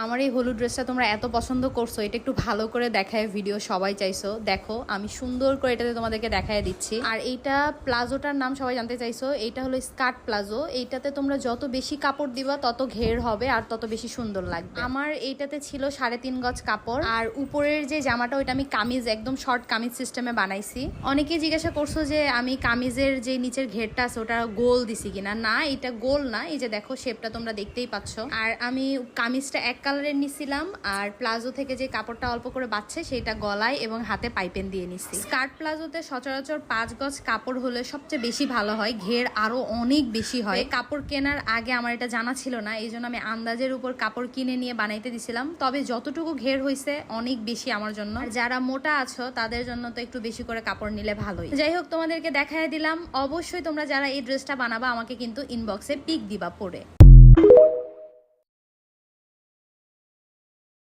আমার এই হলুদ ড্রেসটা তোমরা এত পছন্দ করছো, এটা একটু ভালো করে দেখায় ভিডিও সবাই চাইছো। দেখো আমি সুন্দর করে এটাতে তোমাদেরকে দেখায় দিচ্ছি। আর এইটা প্লাজোটার নাম সবাই জানতে চাইছো, এইটা হলো স্কার্ট প্লাজো। এইটাতে তোমরা যত বেশি কাপড় দিবা তত ঘের হবে আর তত বেশি সুন্দর লাগবে। আমার এইটাতে ছিল 3.5 গজ কাপড়। আর উপরের যে জামাটা ওইটা আমি কামিজ, একদম শর্ট কামিজ সিস্টেমে বানাইছি। অনেকেই জিজ্ঞাসা করছো যে আমি কামিজের যে নিচের ঘেরটা আছে ওটা গোল দিছি কিনা। না, এটা গোল না, এই যে দেখো শেপটা তোমরা দেখতেই পাচ্ছ। আর আমি কামিজটা এক কালারের নিছিলাম, আর প্লাজো থেকে যে কাপড়টা অল্প করে বাচ্ছে সেটা গলায় এবং হাতে পাইপেন দিয়ে নিছি। স্কার্ট প্লাজোতে সচরাচর 5 গজ কাপড় হলে সবচেয়ে বেশি ভালো হয়, ঘের আরো অনেক বেশি হয়। কাপড় কেনার আগে আমার এটা জানা ছিল না, এই জন্য আমি আন্দাজের উপর কাপড় কিনে নিয়ে বানাইতে দিছিলাম। তবে যতটুকু ঘের হয়েছে অনেক বেশি আমার জন্য। আর যারা মোটা আছো তাদের জন্য তো একটু বেশি করে কাপড় নিলে ভালোই। যাই হোক, তোমাদেরকে দেখায় দিলাম। অবশ্যই তোমরা যারা এই ড্রেসটা বানাবা আমাকে কিন্তু ইনবক্সে পিক দিবা পরে।